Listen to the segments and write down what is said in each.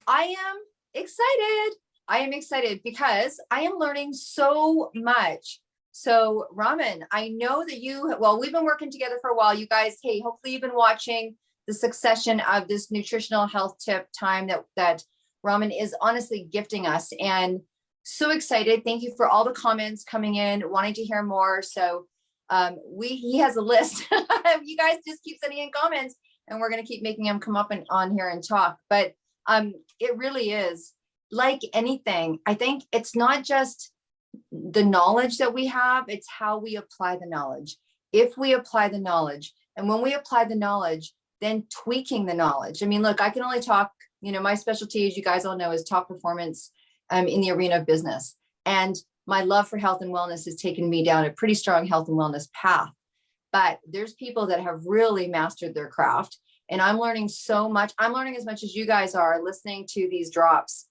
I am excited. I am excited because I am learning so much. So, Ramin, I know that we've been working together for a while. You guys, hey, hopefully you've been watching the succession of this nutritional health tip time that Ramin is honestly gifting us. And so excited. Thank you for all the comments coming in, wanting to hear more. So he has a list. You guys just keep sending in comments and we're going to keep making them come up and on here and talk. But it really is like anything. I think it's not just the knowledge that we have, it's how we apply the knowledge. If we apply the knowledge, and when we apply the knowledge, then tweaking the knowledge. I mean, look, I can only talk, my specialty, as you guys all know, is top performance in the arena of business. And my love for health and wellness has taken me down a pretty strong health and wellness path. But there's people that have really mastered their craft. And I'm learning so much. I'm learning as much as you guys are listening to these drops.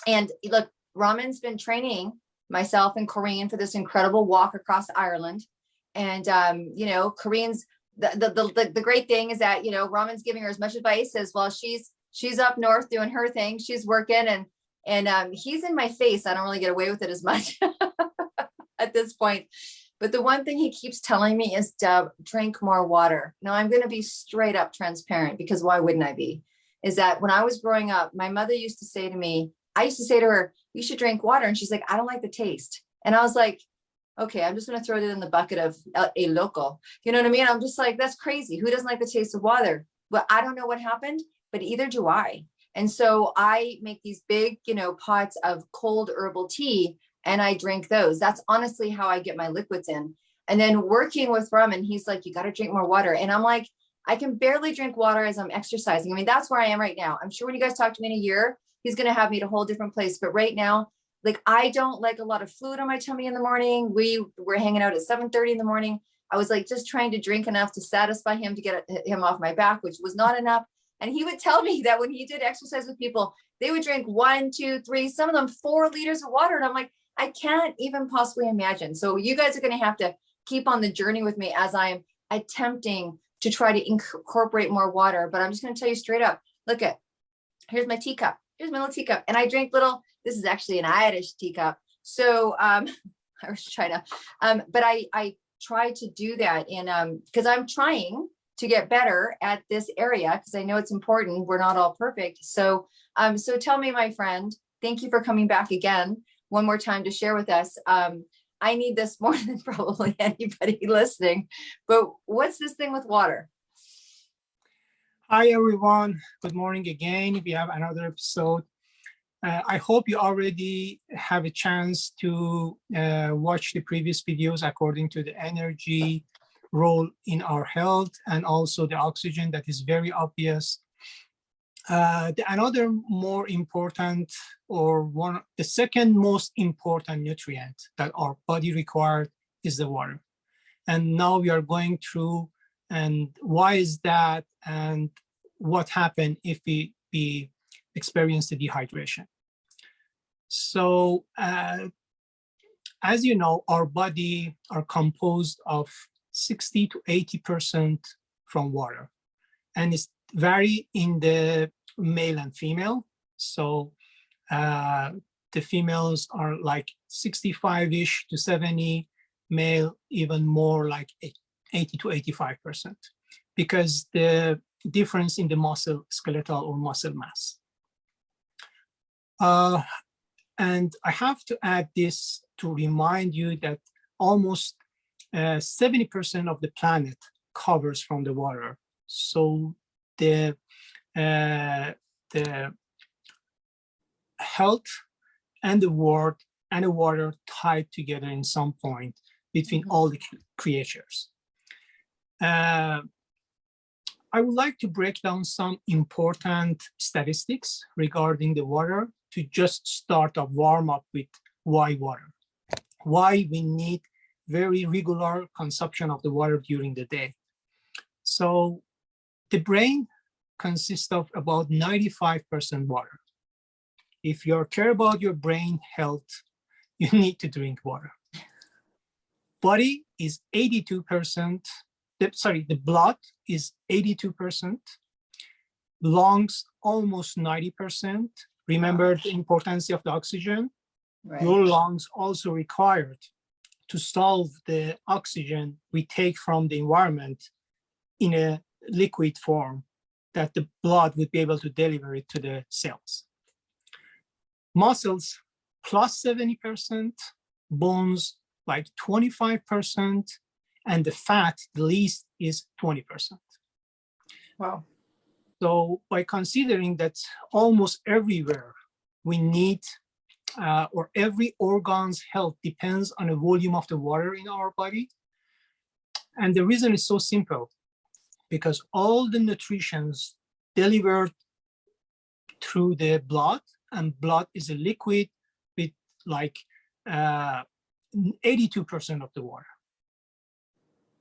And look, Ramin's been training myself and Corrine for this incredible walk across Ireland. And, Corrine's, the great thing is that, Ramin's giving her as much advice as well. She's up north doing her thing. She's working and he's in my face. I don't really get away with it as much at this point. But the one thing he keeps telling me is, Deb, drink more water. Now, I'm going to be straight up transparent because why wouldn't I be? Is that when I was growing up, my mother used to say to me, I used to say to her, you should drink water. And she's like, I don't like the taste. And I was like, okay, I'm just going to throw it in the bucket of a local. You know what I mean? I'm just like, that's crazy. Who doesn't like the taste of water? Well, I don't know what happened, but either do I. And so I make these big, pots of cold herbal tea and I drink those. That's honestly how I get my liquids in. And then working with Ramin, he's like, you got to drink more water. And I'm like, I can barely drink water as I'm exercising. I mean, that's where I am right now. I'm sure when you guys talk to me in a year, he's going to have me at a whole different place. But right now, like, I don't like a lot of fluid on my tummy in the morning. We were hanging out at 7:30 in the morning. I was like, just trying to drink enough to satisfy him, to get him off my back, which was not enough. And he would tell me that when he did exercise with people, they would drink 1, 2, 3, some of them 4 liters of water. And I'm like, I can't even possibly imagine. So you guys are going to have to keep on the journey with me as I'm attempting to try to incorporate more water. But I'm just going to tell you straight up, here's my teacup. Here's my little teacup. And I drink this is actually an Irish teacup. So I was trying to, but I try to do that because I'm trying to get better at this area because I know it's important. We're not all perfect. So tell me, my friend, thank you for coming back again one more time to share with us. I need this more than probably anybody listening, but what's this thing with water? Hi, everyone. Good morning again. We have another episode. I hope you already have a chance to watch the previous videos according to the energy role in our health and also the oxygen that is very obvious. Another more important the second most important nutrient that our body requires is the water. And now we are going through and why is that and what happened if we experience the dehydration. So as you know, our body are composed of 60 to 80% from water, and it's vary in the male and female. So the females are like 65-ish to 70, male even more like 80 to 85%, because the difference in the muscle, skeletal or muscle mass. And I have to add this to remind you that almost 70% of the planet covers from the water. So the health and the world and the water tied together in some point between all the creatures. I would like to break down some important statistics regarding the water to just start a warm up with why water. Why we need very regular consumption of the water during the day. So the brain consists of about 95% water. If you care about your brain health, you need to drink water. Body is 82%, the blood is 82%, lungs almost 90%. Remember the importance of the oxygen? Right. Your lungs also required to solve the oxygen we take from the environment in a liquid form that the blood would be able to deliver it to the cells. Muscles plus 70%, bones like 25%, and the fat, the least, is 20%. Wow. So by considering that almost everywhere we need, or every organ's health depends on the volume of the water in our body. And the reason is so simple, because all the nutrition's delivered through the blood, and blood is a liquid with like 82% of the water.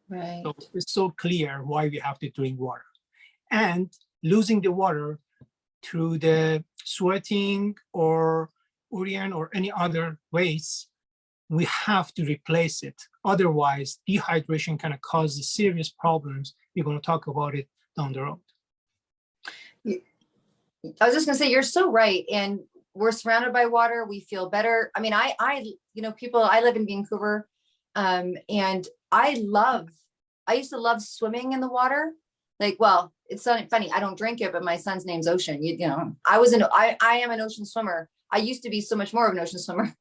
Right. So it's so clear why we have to drink water. And losing the water through the sweating or urine or any other ways, we have to replace it. Otherwise, dehydration can cause serious problems. We're going to talk about it down the road. I was just going to say, you're so right. And we're surrounded by water. We feel better. I mean, I live in Vancouver, and I used to love swimming in the water. Like, well, it's funny. I don't drink it, but my son's name's Ocean. You know, I am an ocean swimmer. I used to be so much more of an ocean swimmer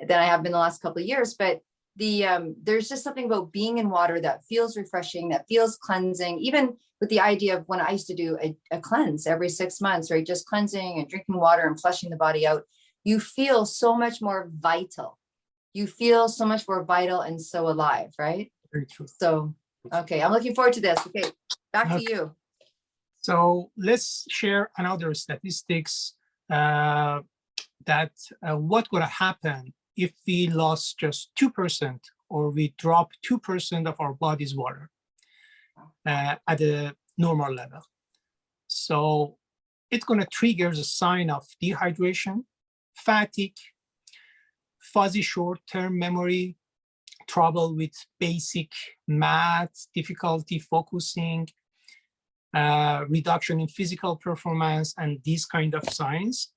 than I have been the last couple of years. But there's just something about being in water that feels refreshing, that feels cleansing, even with the idea of when I used to do a cleanse every 6 months, right? Just cleansing and drinking water and flushing the body out. You feel so much more vital. You feel so much more vital and so alive, right? Very true. So, okay, I'm looking forward to this. Okay, back to you. So let's share another statistics that what would happen if we lost just 2% or we drop 2% of our body's water at a normal level. So it's going to trigger a sign of dehydration, fatigue, fuzzy short-term memory, trouble with basic math, difficulty focusing, reduction in physical performance, and these kind of signs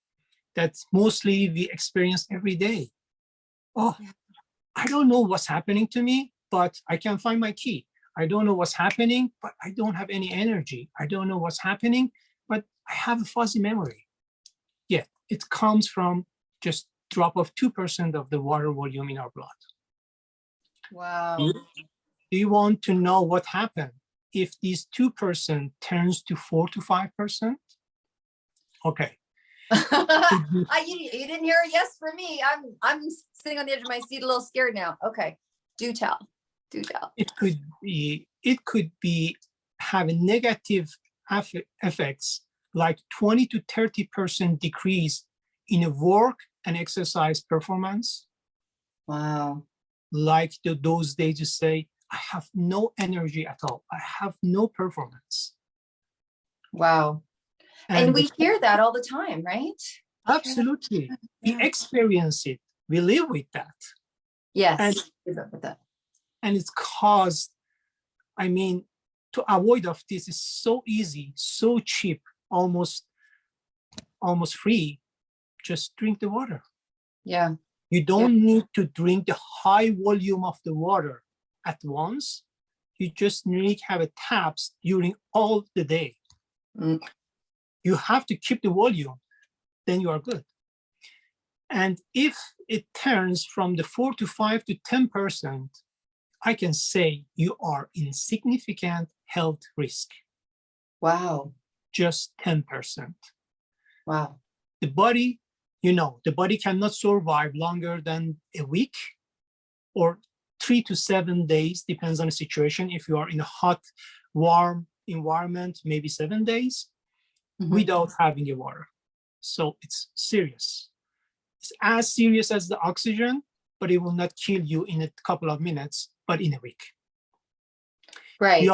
that mostly we experience every day. Oh, I don't know what's happening to me, but I can find my key. I don't know what's happening, but I don't have any energy. I don't know what's happening, but I have a fuzzy memory. Yeah, it comes from just drop of 2% of the water volume in our blood. Wow. Do you want to know what happened if these 2% turns to 4 to 5%? Okay. You didn't hear a yes from me. I'm sitting on the edge of my seat, a little scared now. Okay, do tell. It could be having negative effects like 20 to 30% decrease in work and exercise performance. Wow. Like those days you say, I have no energy at all. I have no performance. Wow. And we hear that all the time, right? Absolutely. Yeah. We experience it. We live with that. Yes. And it's caused, to avoid of this is so easy, so cheap, almost free. Just drink the water. Yeah. You don't need to drink the high volume of the water at once. You just need to have taps during all the day. You have to keep the volume, then you are good. And if it turns from the 4 to 5 to 10%, I can say you are in significant health risk. Wow. Just 10%. Wow. The body cannot survive longer than a week or 3 to 7 days, depends on the situation. If you are in a hot, warm environment, maybe 7 days without having a water. So it's serious. It's as serious as the oxygen, but it will not kill you in a couple of minutes, but in a week. Right.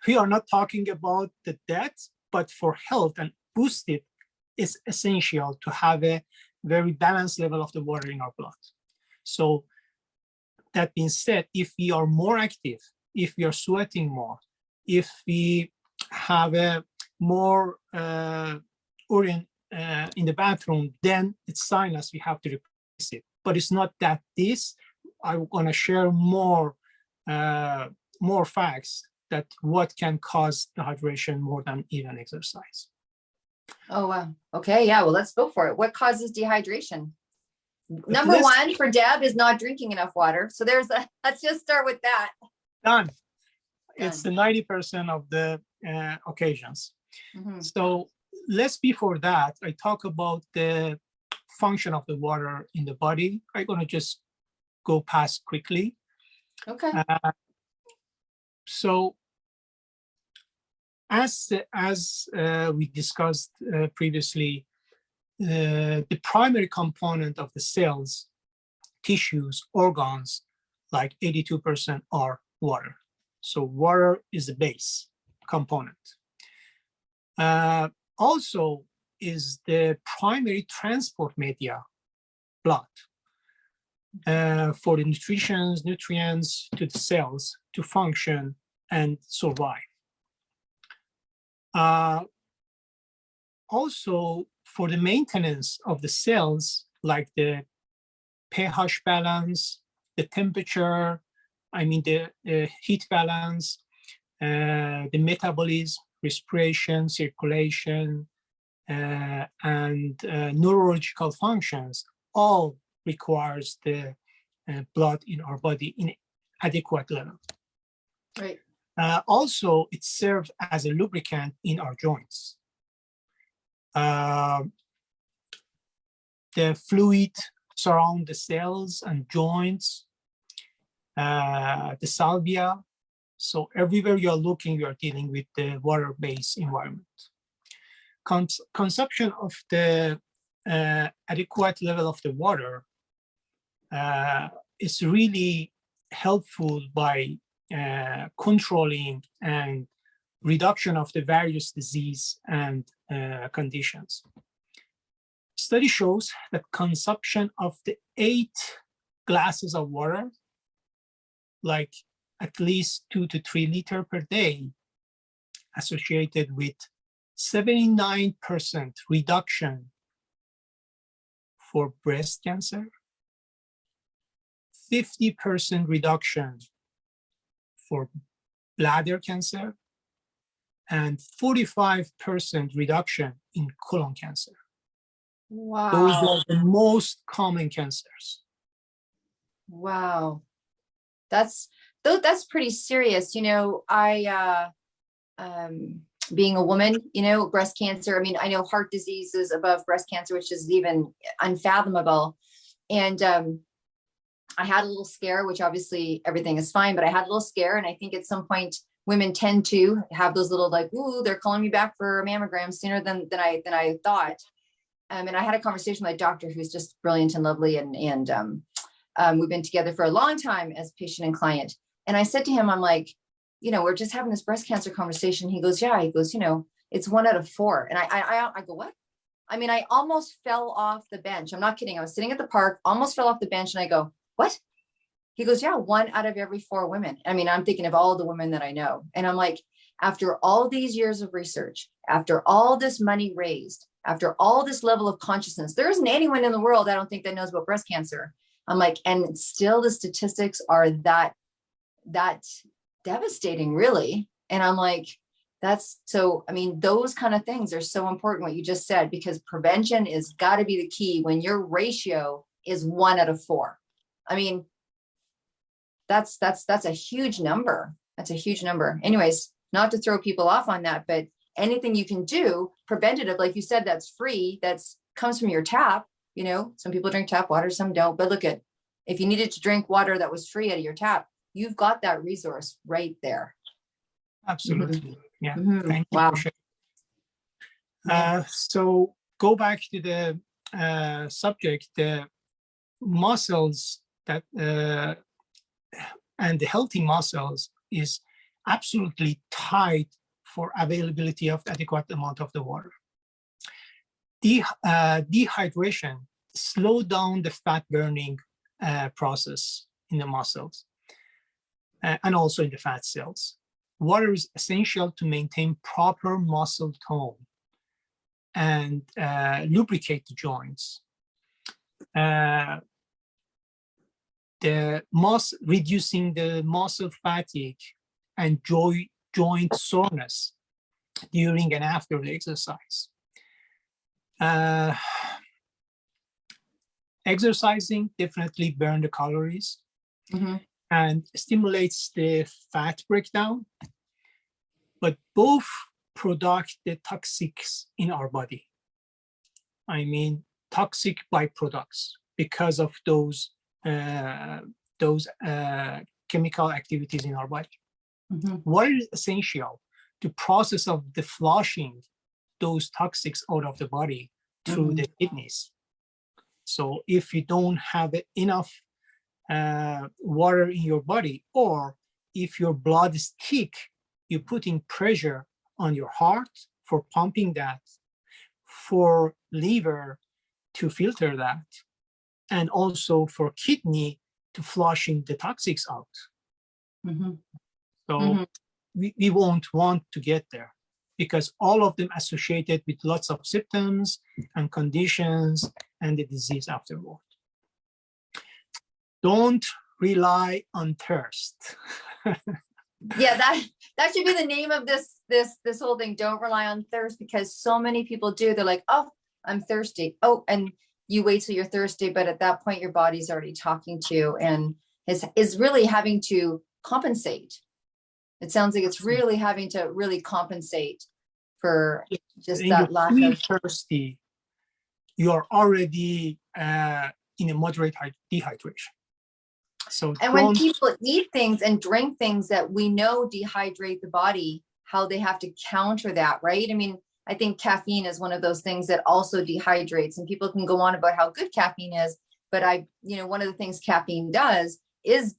We are not talking about the death, but for health and boost it, it's essential to have a very balanced level of the water in our blood. So that being said, if we are more active, if we are sweating more, if we have a more urine in the bathroom, then it's sinus, we have to replace it. But it's not that this. I'm gonna share more facts that what can cause dehydration more than even exercise. Oh, wow. Okay. Yeah. Well, let's go for it. What causes dehydration? Number Let's- one for Deb is not drinking enough water. So let's just start with that. Done. It's the 90% of the occasions. Mhm. So before that, I talk about the function of the water in the body. I'm gonna just go past quickly. Okay. So as we discussed previously, the primary component of the cells, tissues, organs, like 82% are water. So water is the base component. Also is the primary transport media, blood, for the nutrients to the cells to function and survive. Also, for the maintenance of the cells, like the pH balance, the temperature, the heat balance, the metabolism, respiration, circulation, and neurological functions, all requires the blood in our body in adequate level. Right. Also, it serves as a lubricant in our joints. The fluid surround the cells and joints, the salvia. So everywhere you're looking, you're dealing with the water-based environment. Consumption of the adequate level of the water is really helpful by controlling and reduction of the various disease and conditions. Study shows that consumption of the 8 glasses of water, like at least 2 to 3 liters per day, associated with 79% reduction for breast cancer, 50% reduction for bladder cancer, and 45% reduction in colon cancer. Wow. Those are the most common cancers. Wow. That's pretty serious. Being a woman, breast cancer. I mean, I know heart disease is above breast cancer, which is even unfathomable. And I had a little scare, which obviously everything is fine, but I had a little scare. And I think at some point women tend to have those little like, ooh, they're calling me back for a mammogram sooner than I thought. And I had a conversation with a doctor who's just brilliant and lovely. And we've been together for a long time as patient and client. And I said to him, I'm like, we're just having this breast cancer conversation. He goes, yeah. He goes, it's 1 out of 4. And I go, what? I mean, I almost fell off the bench. I'm not kidding. I was sitting at the park, almost fell off the bench. And I go, what? He goes, yeah, 1 out of every 4 women. I mean, I'm thinking of all the women that I know. And I'm like, after all these years of research, after all this money raised, after all this level of consciousness, there isn't anyone in the world I don't think that knows about breast cancer. I'm like, and still the statistics are that devastating, really. And I'm like, those kind of things are so important, what you just said, because prevention is got to be the key when your ratio is 1 out of 4. I mean, that's a huge number. That's a huge number. Anyways, not to throw people off on that, but anything you can do preventative, like you said, that's free, comes from your tap. Some people drink tap water, some don't. But look if you needed to drink water that was free out of your tap, you've got that resource right there. Absolutely. Mm-hmm. Yeah. Mm-hmm. Thank you. Wow. So go back to the subject, the muscles that and the healthy muscles is absolutely tied for availability of adequate amount of the water. Dehydration slow down the fat burning process in the muscles and also in the fat cells. water is essential to maintain proper muscle tone and lubricate the joints. Reducing the muscle fatigue and joint soreness during and after the exercise. Exercising definitely burns the calories and stimulates the fat breakdown, but both produce the toxics in our body. I mean, toxic byproducts because of those chemical activities in our body. Water is essential to process of the flushing those toxics out of the body through the kidneys. So if you don't have enough water in your body, or if your blood is thick, you're putting pressure on your heart for pumping that, for liver to filter that, and also for kidney to flushing the toxics out. So we won't want to get there, because all of them associated with lots of symptoms and conditions and the disease afterward. Don't rely on thirst. Yeah, that should be the name of this whole thing. Don't rely on thirst, because so many people do. They're like, oh, I'm thirsty. Oh, and you wait till you're thirsty, but at that point your body's already talking to you and is really having to compensate. It sounds like it's really having to really compensate for just that lack of thirsty. You are already in a moderate dehydration. So, and when people eat things and drink things that we know dehydrate the body, how they have to counter that, right? I mean, I think caffeine is one of those things that also dehydrates, and people can go on about how good caffeine is, but one of the things caffeine does is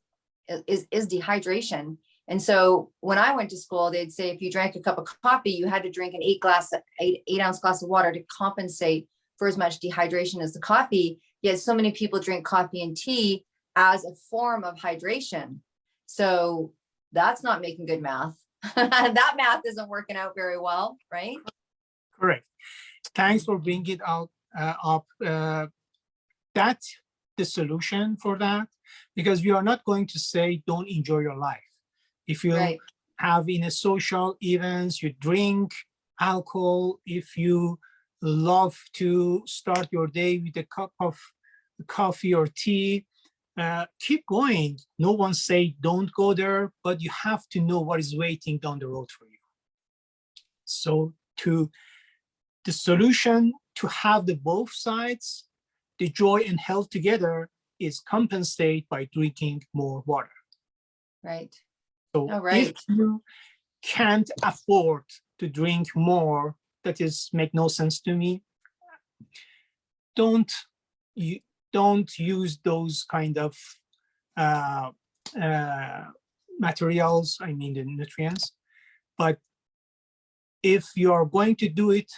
dehydration. And so when I went to school, they'd say if you drank a cup of coffee, you had to drink an 8-ounce glass of water to compensate for as much dehydration as the coffee. Yet so many people drink coffee and tea as a form of hydration. So that's not making good math. That math isn't working out very well, right? Correct. Thanks for bringing it up. That's the solution for that, because we are not going to say don't enjoy your life. If you have in a social events, you drink alcohol, if you love to start your day with a cup of coffee or tea, keep going. No one say don't go there, but you have to know what is waiting down the road for you. So the solution to have the both sides, the joy and health together, is compensate by drinking more water. Right. So if you can't afford to drink more, that is make no sense to me. Don't use those kind of materials, I mean the nutrients. But if you are going to do it,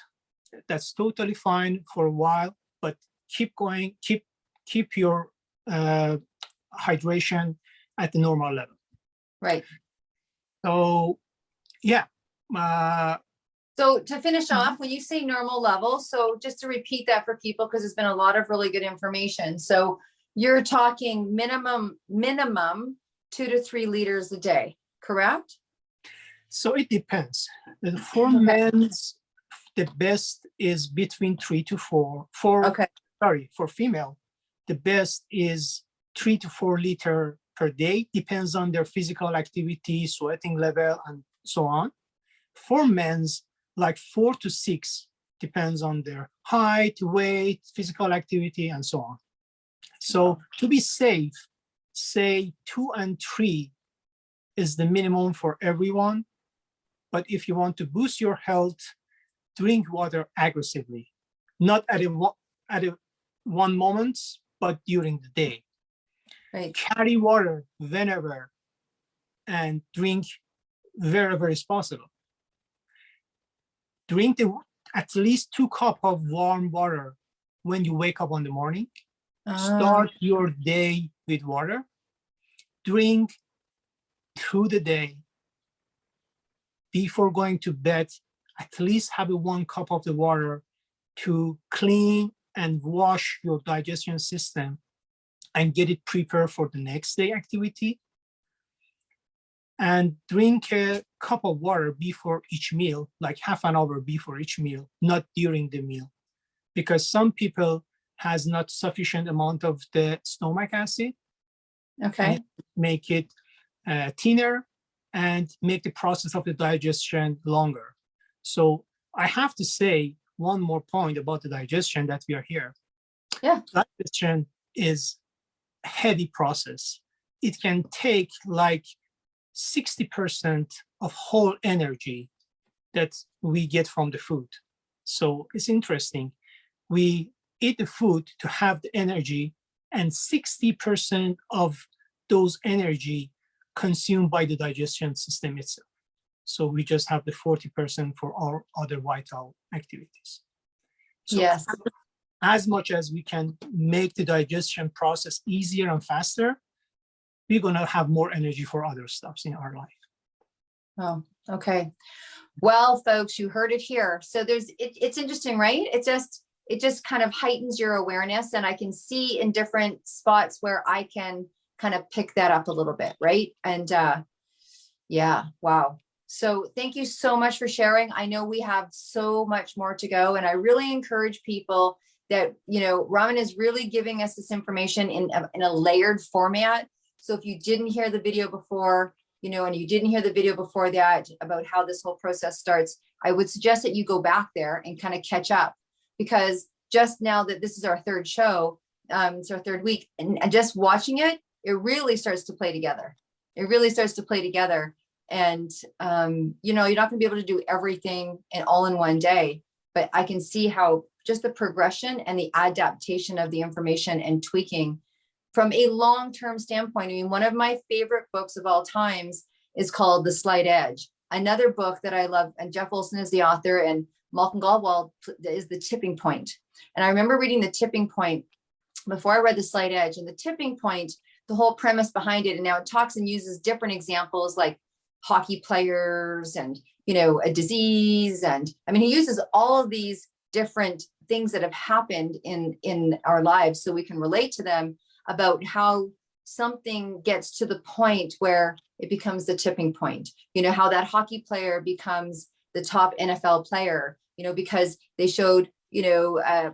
that's totally fine for a while, but keep going, keep your hydration at the normal level. Right. So, yeah. So to finish off, when you say normal level, so just to repeat that for people, because there's been a lot of really good information. So you're talking minimum 2 to 3 liters a day, correct? So it depends. For men's, the best is between 3 to 4. For female, the best is 3 to 4 liter per day, depends on their physical activity, sweating level, and so on. For men's, like 4 to 6, depends on their height, weight, physical activity, and so on. So to be safe, say 2 and 3 is the minimum for everyone. But if you want to boost your health, drink water aggressively, not at one moment, but during the day. Right. Carry water whenever and drink wherever is possible. Drink at least 2 cups of warm water when you wake up in the morning. Start your day with water. Drink through the day. before going to bed, at least have 1 cup of the water to clean and wash your digestion system and get it prepared for the next day activity. And drink a cup of water before each meal, like half an hour before each meal, not during the meal, because some people has not sufficient amount of the stomach acid. Okay. Make it thinner and make the process of the digestion longer. So I have to say one more point about the digestion that we are here. Yeah. Digestion is a heavy process. It can take like 60% of whole energy that we get from the food. So it's interesting. We eat the food to have the energy, and 60% of those energy consumed by the digestion system itself. So we just have the 40% for our other vital activities. So yes. As much as we can make the digestion process easier and faster, we're going to have more energy for other stuffs in our life. Oh, okay. Well, folks, you heard it here. So it's interesting, right? It just kind of heightens your awareness, and I can see in different spots where I can kind of pick that up a little bit, right? And yeah, wow. So thank you so much for sharing. I know we have so much more to go, and I really encourage people that, Ramin is really giving us this information in a layered format. So if you didn't hear the video before, and you didn't hear the video before that about how this whole process starts, I would suggest that you go back there and kind of catch up, because just now that this is our third show, it's our third week, and just watching it, it really starts to play together. It really starts to play together. And, you're not going to be able to do everything all in one day, but I can see how just the progression and the adaptation of the information and tweaking from a long-term standpoint. I mean, one of my favorite books of all times is called The Slight Edge. Another book that I love, and Jeff Olson is the author, and Malcolm Gladwell is The Tipping Point. And I remember reading The Tipping Point before I read The Slight Edge, and The Tipping Point, the whole premise behind it, and now it talks and uses different examples like hockey players and, a disease. And I mean, he uses all of these different things that have happened in our lives so we can relate to them, about how something gets to the point where it becomes the tipping point. How that hockey player becomes the top NFL player, because they showed,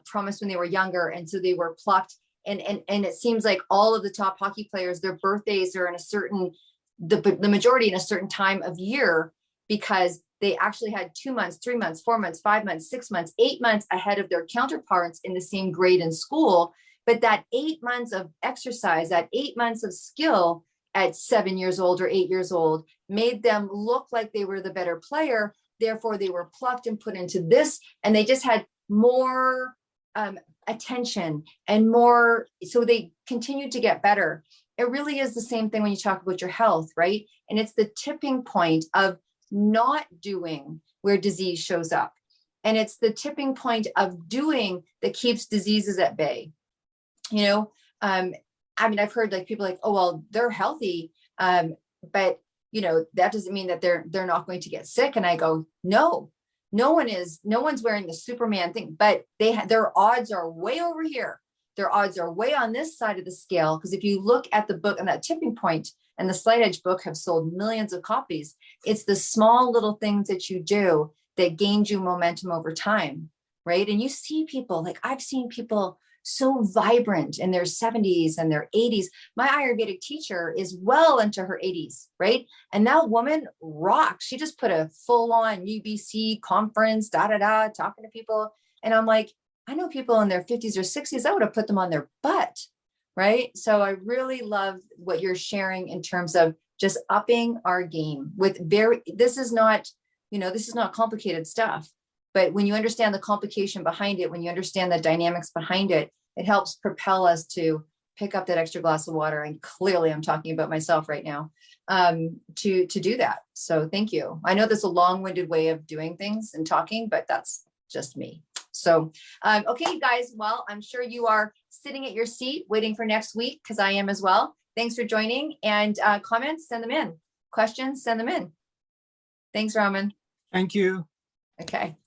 promise when they were younger. And so they were plucked. And it seems like all of the top hockey players, their birthdays are in a certain, the majority in a certain time of year, because they actually had 2 months, 3 months, 4 months, 5 months, 6 months, 8 months ahead of their counterparts in the same grade in school. But that 8 months of exercise, that 8 months of skill at 7 years old or 8 years old made them look like they were the better player. Therefore, they were plucked and put into this, and they just had more attention and more. So they continued to get better. It really is the same thing when you talk about your health, right? And it's the tipping point of not doing where disease shows up. And it's the tipping point of doing that keeps diseases at bay. I've heard like people like, oh, well, they're healthy. But that doesn't mean that they're not going to get sick. And I go, no one's wearing the Superman thing, but their odds are way over here. Their odds are way on this side of the scale. Because if you look at the book, and that Tipping Point and the Slight Edge book have sold millions of copies, it's the small little things that you do that gains you momentum over time, right? And you see people, like I've seen people so vibrant in their 70s and their 80s. My Ayurvedic teacher is well into her 80s, right? And that woman rocks. She just put a full-on UBC conference, talking to people. And I'm like, I know people in their 50s or 60s, I would have put them on their butt, right? So I really love what you're sharing in terms of just upping our game with this is not complicated stuff. But when you understand the complication behind it, when you understand the dynamics behind it, it helps propel us to pick up that extra glass of water. And clearly I'm talking about myself right now, to do that. So thank you. I know that's a long-winded way of doing things and talking, but that's just me. So, okay, guys, well, I'm sure you are sitting at your seat waiting for next week, because I am as well. Thanks for joining, and comments, send them in. Questions, send them in. Thanks, Ramin. Thank you. Okay.